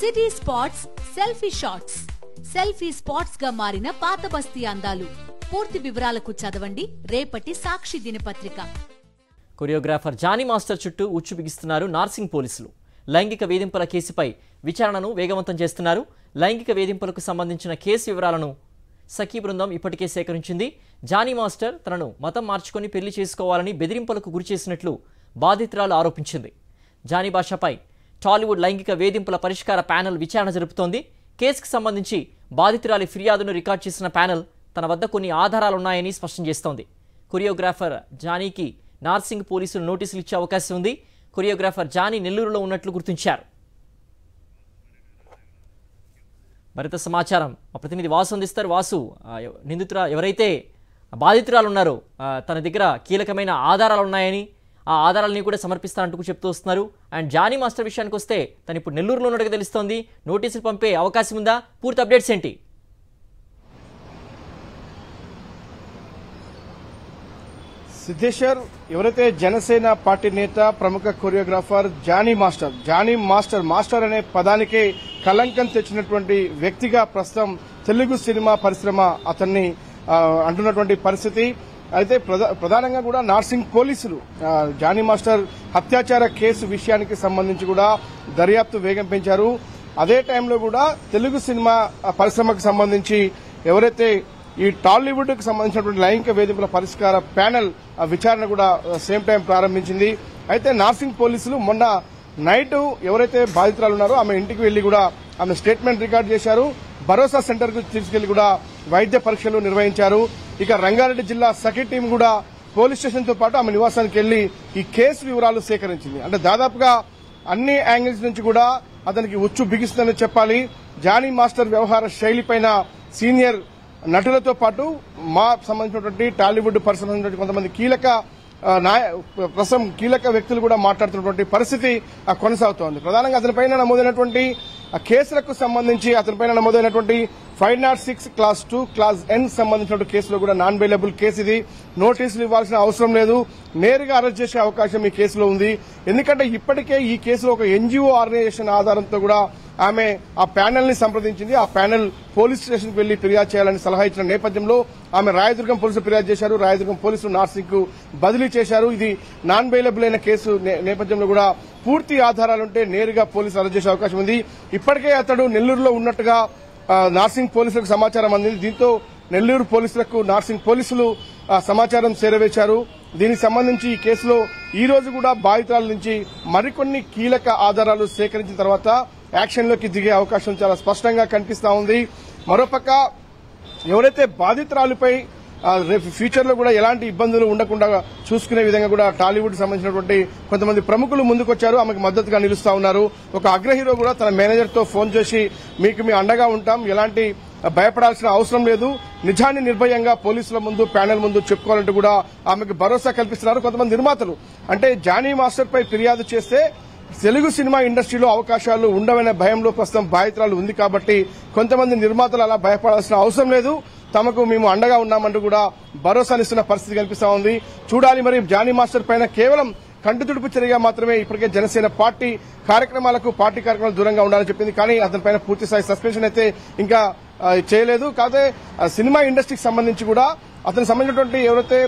City spots selfie shots. Selfie spots గా మారిన పాత బస్తీ అందాలు. పూర్తి వివరాలకు చదవండి రేపటి సాక్షి దినపత్రిక. కొరియోగ్రాఫర్ జానీ మాస్టర్ చుట్టూ ఉచ్చు బిగిస్తున్నారు నార్సింగ్ పోలీసులు. లైంగిక వేధింపుల కేసుపై విచారణను వేగవంతం చేస్తున్నారు. లైంగిక వేధింపులకు సంబంధించిన కేసు వివరాలను సఖీ బృందం ఇప్పటికే సేకరించింది. జానీ మాస్టర్ తనను మతం మార్చుకొని పెళ్లి చేసుకోవాలని బెదిరింపులకు గురిచేసినట్లు బాధితురాలు ఆరోపించింది. జానీ భాషపై టాలీవుడ్ లైంగిక వేధింపుల పరిష్కార ప్యానెల్ విచారణ జరుపుతోంది. కేసుకు సంబంధించి బాధితురాలి ఫిర్యాదును రికార్డు చేసిన ప్యానెల్ తన వద్ద కొన్ని ఆధారాలున్నాయని స్పష్టం చేస్తోంది. కొరియోగ్రాఫర్ జానీకి నార్సింగ్ పోలీసులు నోటీసులు ఇచ్చే అవకాశం ఉంది. కొరియోగ్రాఫర్ జానీ నెల్లూరులో ఉన్నట్లు గుర్తించారు. మరింత సమాచారం మా ప్రతినిధి వాసు అందిస్తారు. వాసు, ఎవరైతే బాధితురాలు ఉన్నారో తన దగ్గర కీలకమైన ఆధారాలు ఉన్నాయని, ఆ ఆధారాలని కూడా సమర్పిస్తానంటూ చెప్తూ వస్తున్నారు. అండ్ జానీ మాస్టర్ విషయానికి వస్తే తను ఇప్పుడు నెల్లూరులో ఉన్నట్టుగా తెలుస్తోంది. నోటీసులు పంపే అవకాశం ఉందా? పూర్తి అప్డేట్స్ ఏంటి? సిద్ధేశ్వర్, ఎవరైతే జనసేన పార్టీ నేత ప్రముఖ కొరియోగ్రాఫర్ జానీ మాస్టర్ అనే పదానికి కలంకం తెచ్చినటువంటి వ్యక్తిగా ప్రస్తుతం తెలుగు సినిమా పరిశ్రమ అతన్ని అంటున్నటువంటి పరిస్థితి. అయితే ప్రధానంగా కూడా నార్సింగ్ పోలీసులు జానీ మాస్టర్ హత్యాచార కేసు విషయానికి సంబంధించి కూడా దర్యాప్తు వేగం పెంచారు. అదే టైంలో కూడా తెలుగు సినిమా పరిశ్రమకు సంబంధించి ఎవరైతే ఈ టాలీవుడ్ కు సంబంధించినటువంటి లైంగిక వేధింపుల పరిష్కార ప్యానెల్ విచారణ కూడా సేమ్ టైం ప్రారంభించింది. అయితే నార్సింగ్ పోలీసులు మొన్న నైట్ ఎవరైతే బాధితురాలు ఉన్నారో ఆమె ఇంటికి వెళ్లి కూడా ఆమె స్టేట్మెంట్ రికార్డు చేశారు. భరోసా సెంటర్ కు తీసుకెళ్లి కూడా వైద్య పరీక్షలు నిర్వహించారు. ఇక రంగారెడ్డి జిల్లా సఖీ టీం కూడా పోలీస్ స్టేషన్ తో పాటు ఆమె నివాసానికి వెళ్లి ఈ కేసు వివరాలు సేకరించింది. అంటే దాదాపుగా అన్ని యాంగిల్స్ నుంచి కూడా అతనికి ఉచ్చు బిగిస్తుందని చెప్పాలి. జానీ మాస్టర్ వ్యవహార శైలిపైన సీనియర్ నటులతో పాటు మా సంబంధించినటువంటి టాలీవుడ్ పరిశ్రమ కొంతమంది కీలక వ్యక్తులు కూడా మాట్లాడుతున్నటువంటి పరిస్థితి కొనసాగుతోంది. ప్రధానంగా అతనిపైన నమోదైనటువంటి కేసులకు సంబంధించి అతనిపైన నమోదైనటువంటి 506 క్లాస్ 2 క్లాస్ N సంబంధించిన కేసులో కూడా నాన్ బెయిలబుల్ కేసు ఇది. నోటీసులు ఇవ్వాల్సిన అవసరం లేదు, నేరుగా అరెస్ట్ చేసే అవకాశం ఈ కేసులో ఉంది. ఎందుకంటే ఇప్పటికే ఈ కేసులో ఒక NGO ఆర్గనైజేషన్ ఆధారంతో కూడా ఆమె ఆ ప్యానెల్ ని సంప్రదించింది. ఆ ప్యానెల్ పోలీస్ స్టేషన్ కు వెళ్లి ఫిర్యాదు చేయాలని సలహా ఇచ్చిన నేపథ్యంలో ఆమె రాయదుర్గం పోలీసులు ఫిర్యాదు చేశారు. రాయదుర్గం పోలీసులు నార్సింగ్ కు బదిలీ చేశారు. ఇది నాన్ బెయిలబుల్ అయిన కేసు నేపథ్యంలో కూడా పూర్తి ఆధారాలుంటే నేరుగా పోలీసులు అరెస్ట్ చేసే అవకాశం ఉంది. ఇప్పటికే అతడు నెల్లూరులో ఉన్నట్టుగా నార్సింగ్ పోలీసులకు సమాచారం అందింది. దీంతో నెల్లూరు పోలీసులకు నార్సింగ్ పోలీసులు సమాచారం చేరవేశారు. దీనికి సంబంధించి ఈ కేసులో ఈ రోజు కూడా బాధితుల నుంచి మరికొన్ని కీలక ఆధారాలు సేకరించిన తర్వాత యాక్షన్లోకి దిగే అవకాశం చాలా స్పష్టంగా కనిపిస్తా ఉంది. మరోపక్క ఎవరైతే బాధితురాలిపై ఫ్యూచర్ లో కూడా ఎలాంటి ఇబ్బందులు ఉండకుండా చూసుకునే విధంగా కూడా టాలీవుడ్ సంబంధించినటువంటి కొంతమంది ప్రముఖులు ముందుకొచ్చారు, ఆమెకు మద్దతుగా నిలుస్తా ఉన్నారు. ఒక అగ్రహీరో కూడా తన మేనేజర్ తో ఫోన్ చేసి మీకు మీ అండగా ఉంటాం, ఎలాంటి భయపడాల్సిన అవసరం లేదు, నిజాన్ని నిర్భయంగా పోలీసుల ముందు ప్యానెల్ ముందు చెప్పుకోవాలంటూ కూడా ఆమెకు భరోసా కల్పిస్తున్నారు కొంతమంది నిర్మాతలు. అంటే జానీ మాస్టర్ పై ఫిర్యాదు చేస్తే తెలుగు సినిమా ఇండస్ట్రీలో అవకాశాలు ఉండవనే భయంలో ప్రస్తుతం బాధితురాలు ఉంది. కాబట్టి కొంతమంది నిర్మాతలు అలా భయపడాల్సిన అవసరం లేదు, తమకు మేము అండగా ఉన్నామంటూ కూడా భరోసానిస్తున్న పరిస్థితి కనిపిస్తా ఉంది. చూడాలి మరి జానీ మాస్టర్ పైన కేవలం కంటి తుడుపు చర్యగా మాత్రమే ఇప్పటికే జనసేన పార్టీ కార్యక్రమాలు దూరంగా ఉండాలని చెప్పింది. కానీ అతనిపైన పూర్తిస్థాయి సస్పెన్షన్ అయితే ఇంకా చేయలేదు. కాకపోతే సినిమా ఇండస్ట్రీకి సంబంధించి కూడా అతనికి సంబంధించినటువంటి ఎవరైతే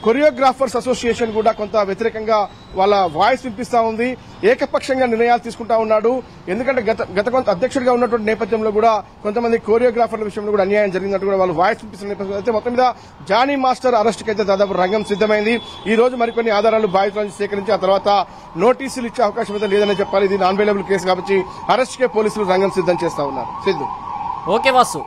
కొరియోగ్రాఫర్స్ అసోసియేషన్ కూడా కొంత వ్యతిరేకంగా వాళ్ళ వాయిస్ వినిపిస్తా ఉంది. ఏకపక్షంగా నిర్ణయాలు తీసుకుంటా ఉన్నాడు. ఎందుకంటే గత కొంత అధ్యక్షుడిగా ఉన్నటువంటి నేపథ్యంలో కూడా కొంతమంది కొరియోగ్రాఫర్ల విషయంలో కూడా అన్యాయం జరిగినట్టు కూడా వాళ్ళు వాయిస్ వినిపిస్తున్న నేపథ్యంలో అయితే మొత్తం మీద జానీ మాస్టర్ అరెస్ట్కి అయితే దాదాపు రంగం సిద్దమైంది. ఈ రోజు మరికొన్ని ఆధారాలు బాధితులను సేకరించి ఆ తర్వాత నోటీసులు ఇచ్చే అవకాశం అయితే లేదని చెప్పాలి. ఇది నాన్ బెయిలబుల్ కేసు కాబట్టి అరెస్ట్కే పోలీసులు రంగం సిద్దం చేస్తా ఉన్నారు. సిద్ధు. ఓకే వాసు.